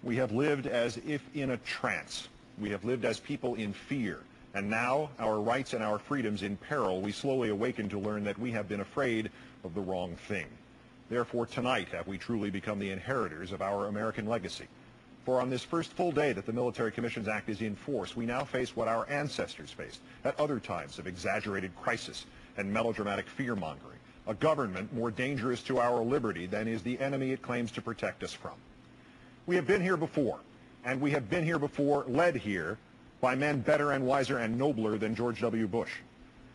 We have lived as if in a trance. We have lived as people in fear. And now, our rights and our freedoms in peril, we slowly awaken to learn that we have been afraid of the wrong thing. Therefore, tonight have we truly become the inheritors of our American legacy. For on this first full day that the Military Commissions Act is in force, we now face what our ancestors faced at other times of exaggerated crisis and melodramatic fear-mongering, a government more dangerous to our liberty than is the enemy it claims to protect us from. We have been here before, and we have been here before, led here by men better and wiser and nobler than George W. Bush.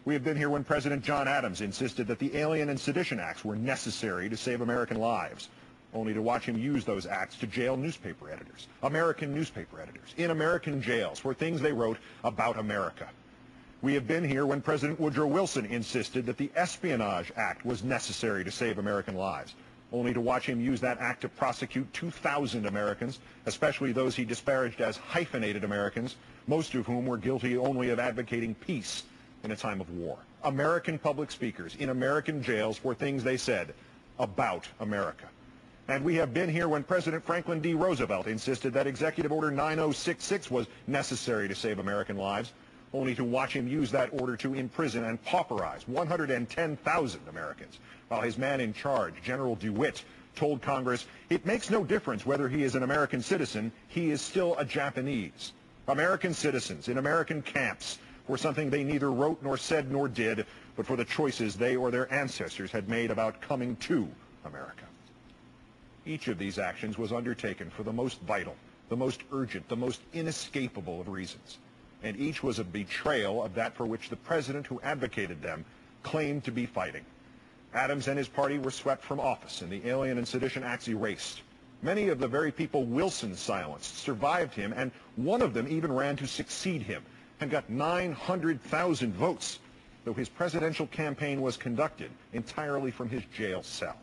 We have been here when President John Adams insisted that the Alien and Sedition Acts were necessary to save American lives, only to watch him use those acts to jail newspaper editors, American newspaper editors, in American jails for things they wrote about America. We have been here when President Woodrow Wilson insisted that the Espionage Act was necessary to save American lives, only to watch him use that act to prosecute 2,000 Americans, especially those he disparaged as hyphenated Americans, most of whom were guilty only of advocating peace in a time of war. American public speakers in American jails for things they said about America. And we have been here when President Franklin D. Roosevelt insisted that Executive Order 9066 was necessary to save American lives, only to watch him use that order to imprison and pauperize 110,000 Americans, while his man in charge, General DeWitt, told Congress, "It makes no difference whether he is an American citizen, he is still a Japanese." American citizens in American camps for something they neither wrote nor said nor did, but for the choices they or their ancestors had made about coming to America. Each of these actions was undertaken for the most vital, the most urgent, the most inescapable of reasons. And each was a betrayal of that for which the president who advocated them claimed to be fighting. Adams and his party were swept from office and the Alien and Sedition Acts erased. Many of the very people Wilson silenced survived him, and one of them even ran to succeed him and got 900,000 votes, though his presidential campaign was conducted entirely from his jail cell.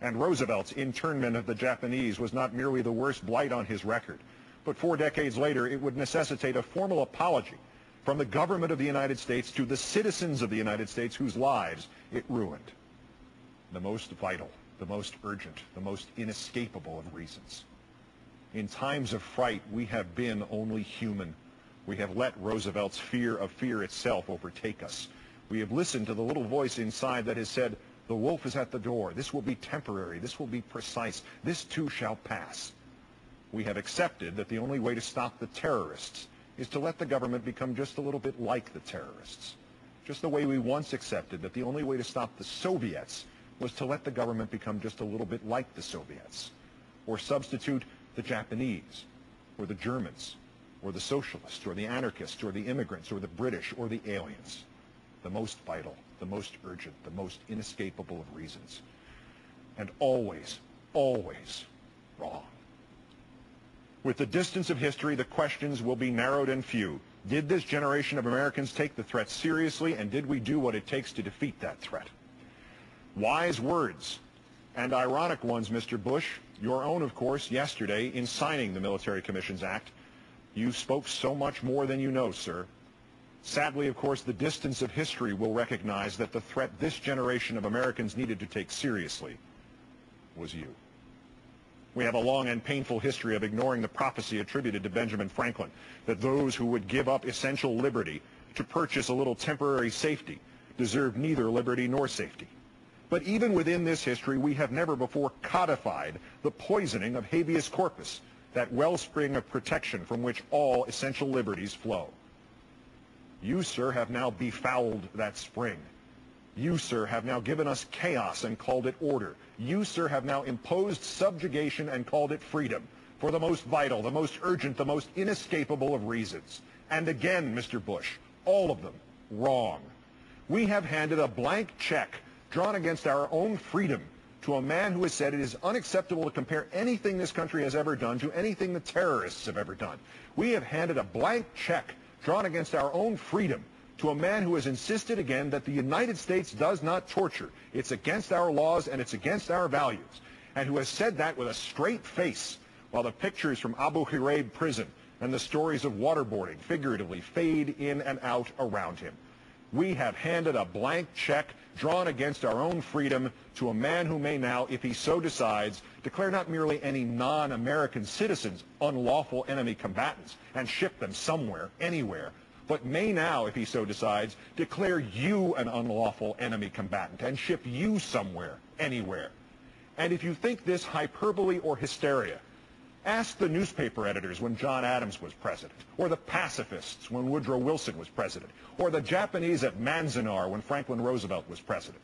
And Roosevelt's internment of the Japanese was not merely the worst blight on his record, but 4 decades later it would necessitate a formal apology from the government of the United States to the citizens of the United States whose lives it ruined. The most vital, the most urgent, the most inescapable of reasons. In times of fright, we have been only human. We have let Roosevelt's fear of fear itself overtake us. We have listened to the little voice inside that has said, "The wolf is at the door. This will be temporary. This will be precise. This too shall pass." We have accepted that the only way to stop the terrorists is to let the government become just a little bit like the terrorists. Just the way we once accepted that the only way to stop the Soviets was to let the government become just a little bit like the Soviets, or substitute the Japanese, or the Germans, or the socialists, or the anarchists, or the immigrants, or the British, or the aliens. The most vital, the most urgent, the most inescapable of reasons. And always, always wrong. With the distance of history, the questions will be narrowed and few. Did this generation of Americans take the threat seriously, and did we do what it takes to defeat that threat? Wise words, and ironic ones, Mr. Bush. Your own, of course, yesterday in signing the Military Commissions Act. You spoke so much more than you know, sir. Sadly, of course, the distance of history will recognize that the threat this generation of Americans needed to take seriously was you. We have a long and painful history of ignoring the prophecy attributed to Benjamin Franklin that those who would give up essential liberty to purchase a little temporary safety deserve neither liberty nor safety. But even within this history, we have never before codified the poisoning of habeas corpus, that wellspring of protection from which all essential liberties flow. You, sir, have now befouled that spring. You, sir, have now given us chaos and called it order. You, sir, have now imposed subjugation and called it freedom, for the most vital, the most urgent, the most inescapable of reasons. And again, Mr. Bush, all of them wrong. We have handed a blank check drawn against our own freedom to a man who has said it is unacceptable to compare anything this country has ever done to anything the terrorists have ever done. We have handed a blank check drawn against our own freedom to a man who has insisted again that the United States does not torture. It's against our laws and it's against our values. And who has said that with a straight face while the pictures from Abu Ghraib prison and the stories of waterboarding figuratively fade in and out around him. We have handed a blank check drawn against our own freedom to a man who may now, if he so decides, declare not merely any non-American citizens unlawful enemy combatants and ship them somewhere, anywhere, but may now, if he so decides, declare you an unlawful enemy combatant and ship you somewhere, anywhere. And if you think this hyperbole or hysteria, ask the newspaper editors when John Adams was president, or the pacifists when Woodrow Wilson was president, or the Japanese at Manzanar when Franklin Roosevelt was president.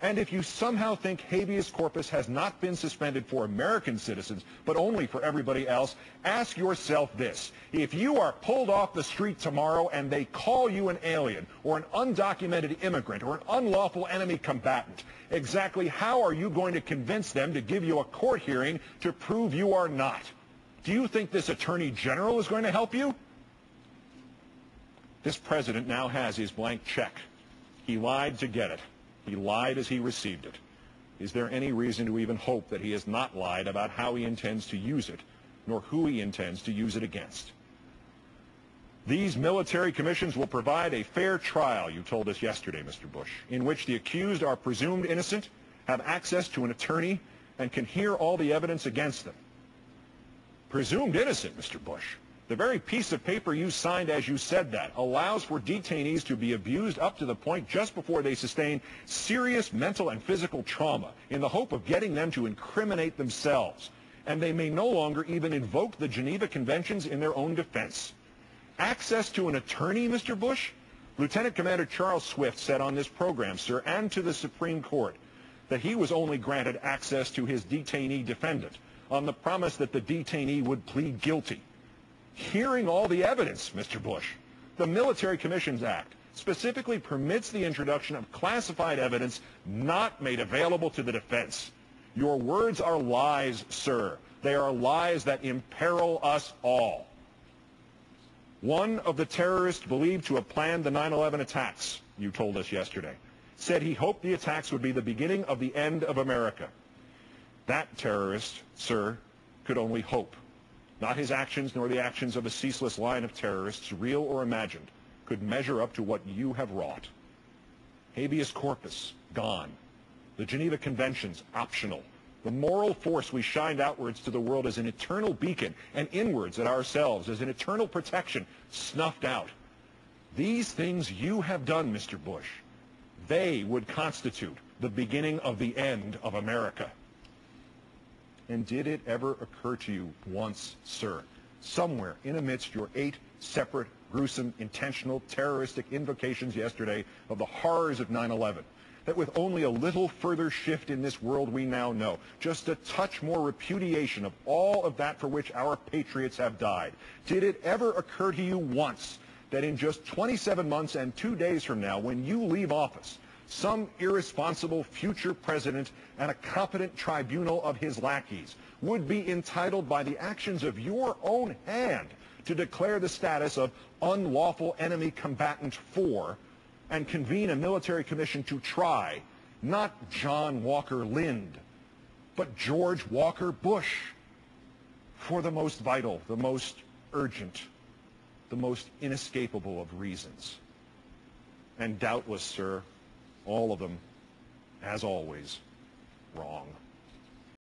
And if you somehow think habeas corpus has not been suspended for American citizens, but only for everybody else, ask yourself this. If you are pulled off the street tomorrow and they call you an alien, or an undocumented immigrant, or an unlawful enemy combatant, exactly how are you going to convince them to give you a court hearing to prove you are not? Do you think this Attorney General is going to help you? This president now has his blank check. He lied to get it. He lied as he received it. Is there any reason to even hope that he has not lied about how he intends to use it, nor who he intends to use it against? These military commissions will provide a fair trial, you told us yesterday, Mr. Bush, in which the accused are presumed innocent, have access to an attorney, and can hear all the evidence against them. Presumed innocent, Mr. Bush. The very piece of paper you signed as you said that allows for detainees to be abused up to the point just before they sustain serious mental and physical trauma in the hope of getting them to incriminate themselves. And they may no longer even invoke the Geneva Conventions in their own defense. Access to an attorney, Mr. Bush? Lieutenant Commander Charles Swift said on this program, sir, and to the Supreme Court, that he was only granted access to his detainee defendant on the promise that the detainee would plead guilty. Hearing all the evidence, Mr. Bush, the Military Commissions Act specifically permits the introduction of classified evidence not made available to the defense. Your words are lies, sir. They are lies that imperil us all. One of the terrorists believed to have planned the 9/11 attacks, you told us yesterday, said he hoped the attacks would be the beginning of the end of America. That terrorist, sir, could only hope. Not his actions nor the actions of a ceaseless line of terrorists, real or imagined, could measure up to what you have wrought. Habeas corpus, gone. The Geneva Conventions, optional. The moral force we shined outwards to the world as an eternal beacon and inwards at ourselves as an eternal protection, snuffed out. These things you have done, Mr. Bush, they would constitute the beginning of the end of America. And did it ever occur to you once, sir, somewhere in amidst your 8 separate, gruesome, intentional, terroristic invocations yesterday of the horrors of 9/11, that with only a little further shift in this world we now know, just a touch more repudiation of all of that for which our patriots have died, did it ever occur to you once that in just 27 months and 2 days from now, when you leave office, some irresponsible future president and a competent tribunal of his lackeys would be entitled by the actions of your own hand to declare the status of unlawful enemy combatant 4 and convene a military commission to try not John Walker Lind, but George Walker Bush for the most vital, the most urgent, the most inescapable of reasons. And doubtless, sir, all of them, as always, wrong.